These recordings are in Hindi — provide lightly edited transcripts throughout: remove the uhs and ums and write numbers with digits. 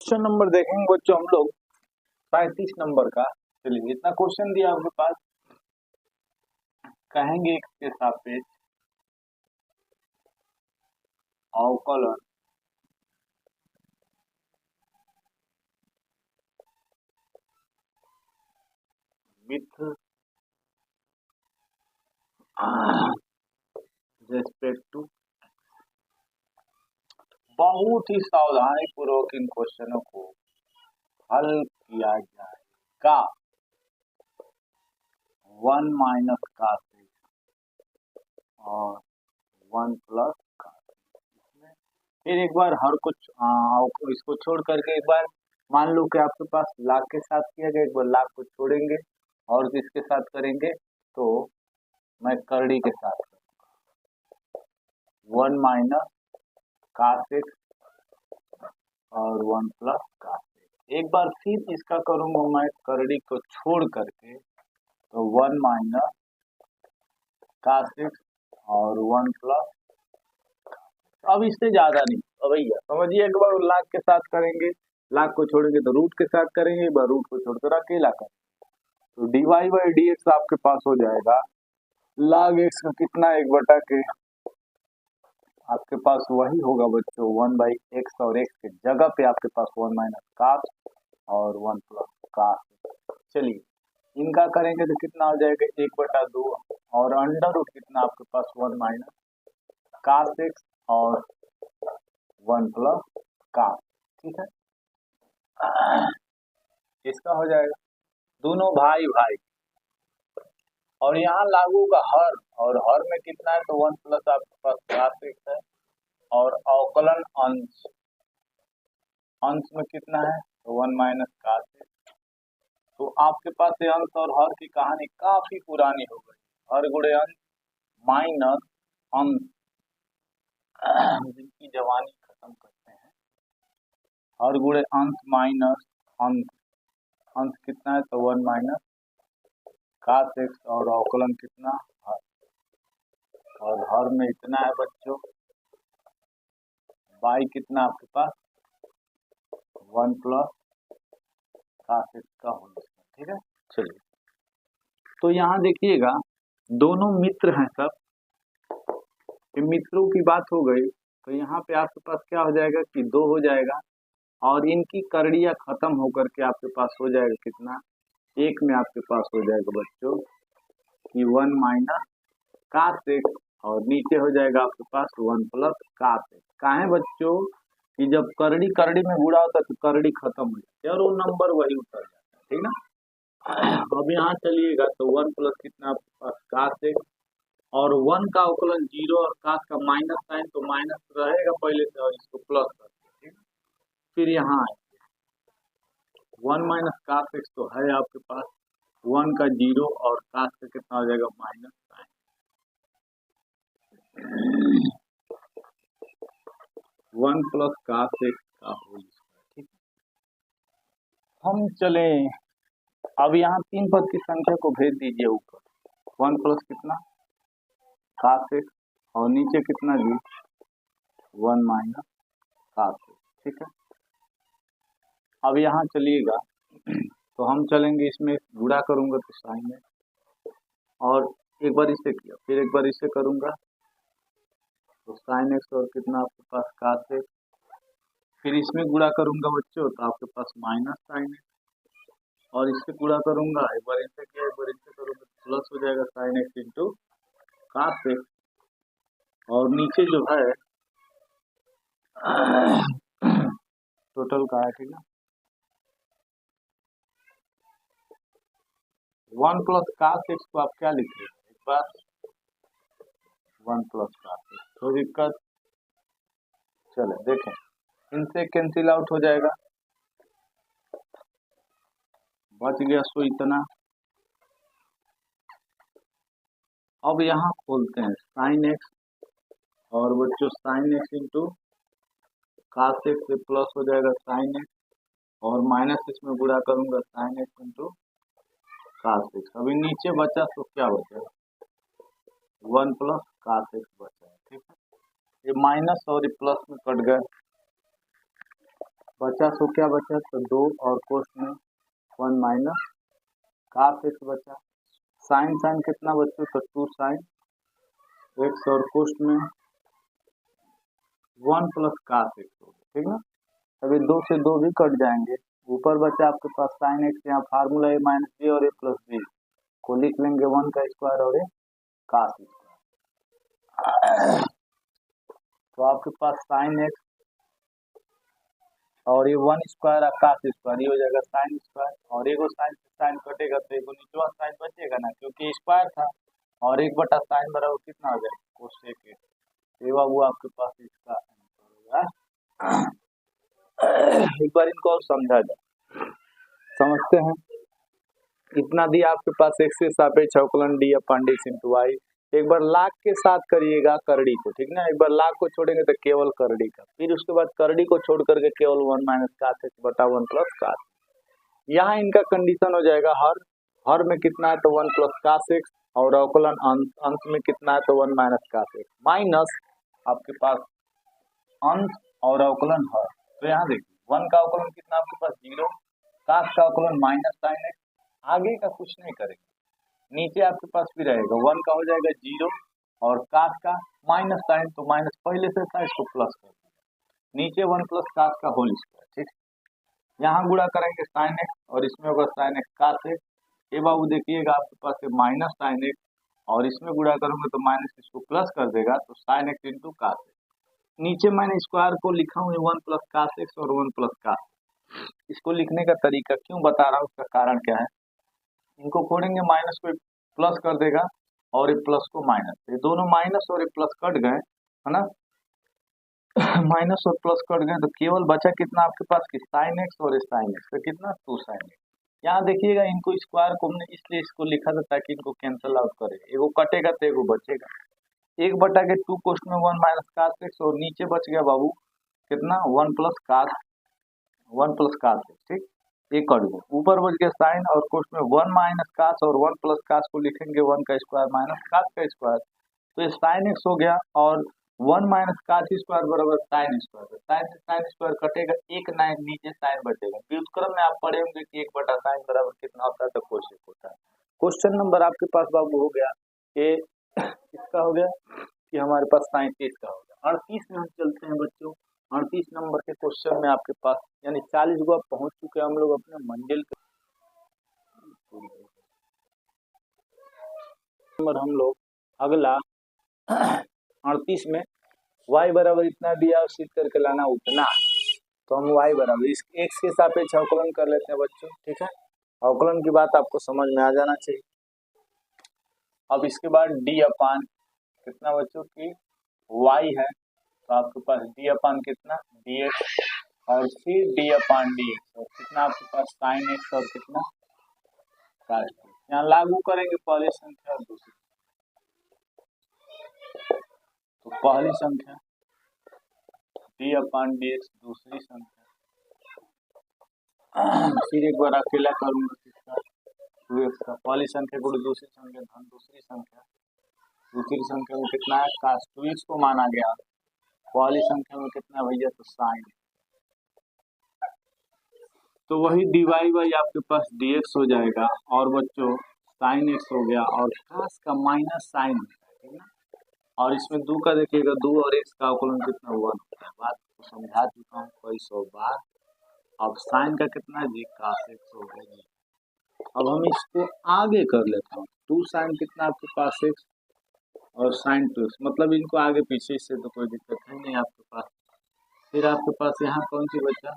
क्वेश्चन नंबर देखेंगे बच्चों हम लोग 35 नंबर का। चलिए इतना क्वेश्चन दिया आपके पास, कहेंगे x के सापेक्ष अवकलन विथ रेस्पेक्ट टू। बहुत ही सावधानी पूर्वक इन क्वेश्चनों को हल किया जाएगा। 1 माइनस का और 1 प्लस का। फिर एक बार हर कुछ इसको छोड़ करके एक बार मान लो कि आपके पास लाख के साथ किया गया, एक बार लाख को छोड़ेंगे और किसके साथ करेंगे, तो मैं करड़ी के साथ करूंगा। 1 माइनस कास एक्स और 1 प्लस कास एक्स। एक बार फिर इसका करूंगा मैं करड़ी को छोड़ करके, तो 1 माइनस कास एक्स और 1 प्लस। अब इससे ज्यादा नहीं, अब भैया समझिए, एक बार लाख के साथ करेंगे, लाख को छोड़ेंगे तो रूट के साथ करेंगे, एक बार रूट को छोड़कर अकेला करेंगे, तो dy बाई डी एक्स आपके पास हो जाएगा log x का कितना 1/के आपके पास वही होगा बच्चों 1/x, और x के जगह पे आपके पास 1 माइनस कास और 1 प्लस कास। चलिए इनका करेंगे तो कितना हो जाएगा 1/2, और अंडर रूट कितना आपके पास 1 माइनस कास एक्स और 1 प्लस कास। ठीक है, इसका हो जाएगा दोनों भाई भाई, और यहाँ लागू होगा हर, और हर में कितना है तो 1 प्लस आपके पास कास एक्स है, और अवकलन अंश, अंश में कितना है तो 1 माइनस कास एक्स। तो आपके पास ये अंश और हर की कहानी काफी पुरानी हो गई। हर गुणे अंश माइनस अंश जिनकी जवानी खत्म करते हैं, हर गुणे अंश माइनस अंश, अंश कितना है तो 1 माइनस कास एक्स, और अवकलन कितना हर, और हर में इतना है बच्चों बाई कितना आपके पास 1 प्लस कास एक्स का होल। ठीक है, चलिए तो यहाँ देखिएगा दोनों मित्र हैं सब, मित्रों की बात हो गई, तो यहाँ पे आपके पास क्या हो जाएगा कि 2 हो जाएगा, और इनकी करड़ियाँ खत्म होकर के आपके पास हो जाएगा कितना, 1 में आपके पास हो जाएगा बच्चों कि 1 माइनस कास एक्स, और नीचे हो जाएगा आपके पास 1 प्लस कास एक्स। कहाँ है बच्चों कि जब करड़ी करड़ी में गुणा होता है तो करड़ी खत्म हो जाती है और वो नंबर वही उतर जाता है। ठीक ना, अब यहाँ चलिएगा तो 1 प्लस कितना आपके पास कास एक्स, और 1 का अवकलन 0 और कास का माइनस साइन, तो माइनस रहेगा पहले से और इसको प्लस करते हैं। फिर यहाँ 1 माइनस कास एक्स तो है आपके पास, 1 का 0 और कास का कितना हो जाएगा minus sine, 1 plus cos x का होल। ठीक, हम चले अब यहाँ 3 पद की संख्या को भेज दीजिए ऊपर, 1 प्लस कितना कास एक्स, और नीचे कितना जी 1 माइनस कास एक्स। ठीक है, अब यहाँ चलिएगा तो हम चलेंगे, इसमें गुणा करूंगा तो साइन है, और एक बार इससे किया फिर एक बार इससे करूंगा तो साइन एक्स, और कितना आपके पास कास एक्स, फिर इसमें गुणा करूंगा बच्चों तो आपके पास माइनस साइन एक्स, और इससे गुणा करूंगा एक बार इससे किया एक बार इससे करूंगा तो प्लस हो जाएगा sine x into cos x, और नीचे जो है टोटल का है। ठीक है, 1 प्लस कास एक्स को आप क्या लिख रहे हैं, एक बार 1 प्लस कास एक्स, तो दिक्कत चले देखें, इनसे कैंसिल आउट हो जाएगा, बच गया सो इतना। अब यहाँ खोलते हैं साइन एक्स, और बच्चों sine x into cos x से प्लस हो जाएगा साइन एक्स, और माइनस इसमें गुणा करूंगा sine x into cos x. अभी नीचे बचा तो क्या बचा 1 प्लस कास एक्स बचा है। ठीक है, ये माइनस और ये प्लस में कट गए, बचा सो क्या बचा, तो 2 और कोस में 1 माइनस कास एक्स बचा। साइन साइन कितना बच्चों, तो 2 साइन एक्स और कोस में 1 प्लस कास एक्स हो गया, ठीक ना। अभी 2 से 2 भी कट जाएंगे, ऊपर बचा आपके पास साइन एक्स, यहाँ फार्मूला ए माइनस बी और ए प्लस बी को लिख लेंगे 1 का स्क्वायर और ए कास स्क्वायर। तो आपके पास साइन एक्स और ये 1 स्क्वायर कास स्क्वायर, ये हो जाएगा साइन स्क्वायर, और एगो साइन से साइन कटेगा तो एगो नीचवा साइन बचेगा ना, क्योंकि स्क्वायर था, और 1/साइन बराबर कितना हो जाएगा, कोसेक एक्स। ये बाबू आपके पास इसका आंसर होगा। एक बार इनको और समझा जाए, समझते हैं। इतना दिया आपके पास एक्स के सापेक्ष अवकलन डी अपन डी इंटू वाई। एक बार लाख के साथ करिएगा करड़ी को, ठीक ना। एक बार लाख को छोड़ेंगे तो केवल करड़ी का, फिर उसके बाद करड़ी को छोड़ करके केवल 1 माइनस कास एक्स बटा 1 प्लस कास। यहाँ इनका कंडीशन हो जाएगा हर में कितना है, तो 1 प्लस कास एक्स, और अवकलन अंश में कितना है, तो 1 माइनस कास एक्स, माइनस आपके पास अंश और अवकलन हर। तो यहाँ देखिए 1 का अवकलन कितना आपके पास 0, कास का अवकलन माइनस साइन एक्स, आगे का कुछ नहीं करेंगे, नीचे आपके पास भी रहेगा 1 का हो जाएगा 0 और कास का माइनस साइन, तो माइनस पहले से था इसको प्लस कर दिया, नीचे 1 प्लस कास का होल स्क्वायर, ठीक। यहाँ गुणा करेंगे साइन एक्स और इसमें होगा साइन एक्स कास एक्स। ये बाबू देखिएगा आपके पास है माइनस साइन एक्स और इसमें गुणा करूंगा तो माइनस इसको प्लस कर देगा, तो sine x into cos x. नीचे मैंने स्क्वायर को लिखा हूँ 1 प्लस कास एक्स और 1 प्लस कास। इसको लिखने का तरीका क्यों बता रहा हूँ, उसका कारण क्या है, इनको खोलेंगे माइनस को प्लस कर देगा और ये प्लस को माइनस, ये दोनों माइनस और ये प्लस कट गए, है ना। माइनस और प्लस कट गए तो केवल बचा कितना आपके पास कि साइन एक्स और साइन एक्स, तो कितना 2 साइन एक्स। यहाँ देखिएगा इनको स्क्वायर को हमने इसलिए इसको लिखा था ताकि इनको कैंसिल आउट करे, एगो कटेगा तो एगो बचेगा। 1/2 कोस में 1 माइनस कास एक्स और नीचे बच गया बाबू कितना 1 प्लस कास एक्स, ठीक। ये कट गया, ऊपर बच गया साइन और कोस में 1 माइनस कास और 1 प्लस कास को लिखेंगे 1 का स्क्वायर माइनस कास का स्क्वायर, तो ये साइन एक्स हो गया और 1 माइनस कास स्क्वायर बराबर साइन स्क्वायर, साइन से साइन स्क्वायर कटेगा, एक नाइन नीचे साइन बचेगा। व्युत्क्रम में आप पढ़े होंगे कि 1/साइन बराबर कितना होता है, तो कोसेक होता है। क्वेश्चन नंबर आपके पास बाबू हो गया ये इसका हो गया कि हमारे पास 37 का हो गया। 38 में हम चलते हैं बच्चों। 38 नंबर के क्वेश्चन में आपके पास यानी 40 को आप पहुंच चुके हैं हम लोग अपने मंजिल के नंबर। हम लोग अगला 38 में y बराबर इतना दिया और सिद्ध करके लाना उतना, तो हम y बराबर इस x के सापेक्ष अवकलन कर लेते हैं बच्चों, ठीक है। अवकलन की बात आपको समझ में आ जाना चाहिए। अब इसके बाद d अपान कितना बच्चों की y है, तो आपके पास d अपान कितना dx और फिर d अपान dx और कितना आपके पास साइन x और कितना cos x। यहाँ लागू करेंगे पहली संख्या और दूसरी, तो पहली संख्या d अपान dx, दूसरी संख्या फिर एक बार अकेला करूंगा किसका 2x का, पहली संख्या को दूसरी संख्या धन दूसरी संख्या में कितना है cos 2x को माना गया, पहली संख्या में कितना भैया तो साइन, तो वही dy बाई आपके पास dx हो जाएगा और बच्चों साइन x हो गया और cos का माइनस साइन होता है, ठीक ना। और इसमें 2 का देखिएगा 2 और x का अवकलन कितना 1 होता है, बात को समझा चुका हूँ कई 100 बार। अब साइन का कितना जी cos x हो गया जी। अब हम इसको आगे कर लेते हैं, 2 साइन कितना आपके पास x और साइन 2x, मतलब इनको आगे पीछे इससे तो कोई दिक्कत है नहीं आपके पास। फिर आपके पास यहाँ कौन सी बचा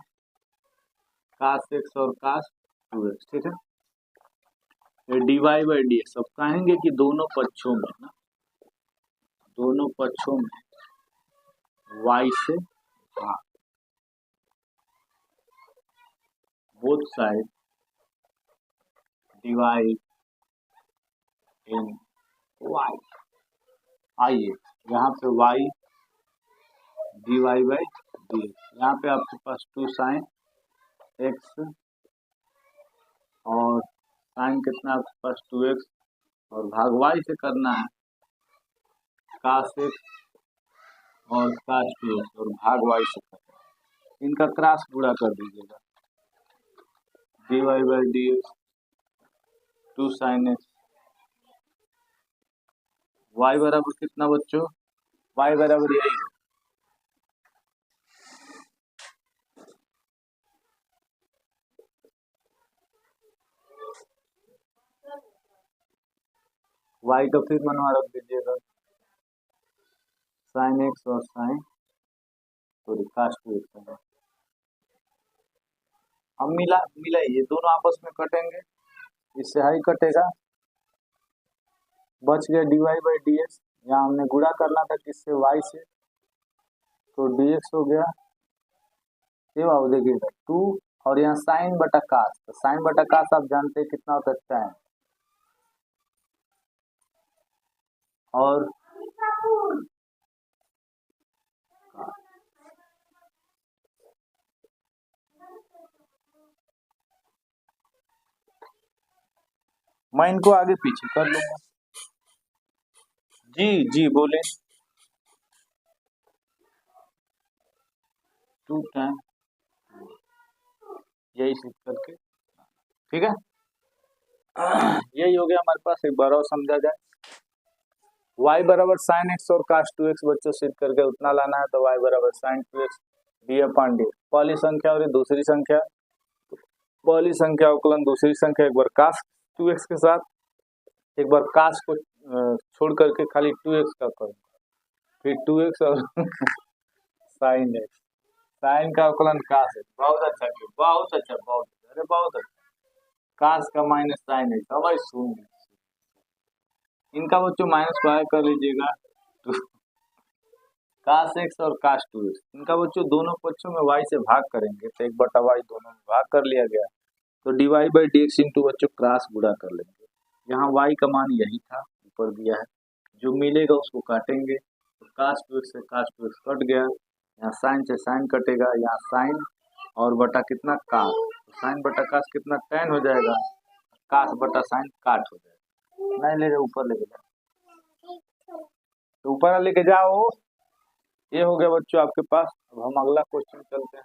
cos x और cos 2x, ठीक है। ये dy बाई dx। अब कहेंगे कि दोनों पक्षों में ना, दोनों पक्षों में y से भाग, both side divide in y। आइए यहाँ पे y dy बाई dx, यहाँ पे आपके पास 2 साइन x और साइन कितना आपके पास 2x और भाग y से करना है cos x और cos 2x और भाग y से करना है। इनका क्रॉस गुणा कर दीजिएगा, dy by dx 2 sin x, y बराबर कितना बच्चों, y बराबर यही है, y का फिर मनवा रख दीजिएगा sin x और sin सॉरी cos 2x। अब मिला ये दोनों आपस में कटेंगे, इससे हाई कटेगा, बच गया dy बाई dx, यहाँ हमने गुणा करना था किससे, y से, तो dx हो गया, ये बाबू देखिएगा 2 और यहाँ साइन बटा कास, तो साइन बटा कास आप जानते हैं कितना होता है tan, और मैं इनको आगे पीछे कर लूंगा। जी जी बोले, 2 tan यही सीख करके, ठीक है। यही हो गया हमारे पास, एक बार और समझा जाए, y बराबर साइन एक्स और cos 2x बच्चों सिद्ध करके उतना लाना है, तो y बराबर साइन 2x d/d, पहली संख्या और दूसरी संख्या, पहली संख्या अवकलन दूसरी संख्या, एक बार cos 2x के साथ, एक बार cos को छोड़ करके खाली 2x का करूंगा, फिर 2x और साइन x, साइन का अवकलन cos है, बहुत अच्छा किया, बहुत अच्छा, बहुत अच्छा, अरे बहुत अच्छा, cos का माइनस साइन x, अब सुन इनका बच्चों माइनस बाय कर लीजिएगा, cos x और cos 2x, इनका बच्चों दोनों पक्षों में y से भाग करेंगे, तो 1/y दोनों में भाग कर लिया गया, तो dy बाई dx इंटू बच्चों क्रॉस गुणा कर लेंगे, यहाँ y का मान यही था ऊपर दिया है, जो मिलेगा उसको काटेंगे, तो cos 2x से cos 2x कट गया, यहाँ साइन से साइन कटेगा, यहाँ साइन और बटा कितना cos, तो साइन बटा cos कितना tan हो जाएगा, cos बटा साइन काट हो जाएगा, नहीं ले जाओ ऊपर लेके जाओ, तो ऊपर लेके जाओ, ये हो गया बच्चों आपके पास। अब हम अगला क्वेश्चन चलते हैं।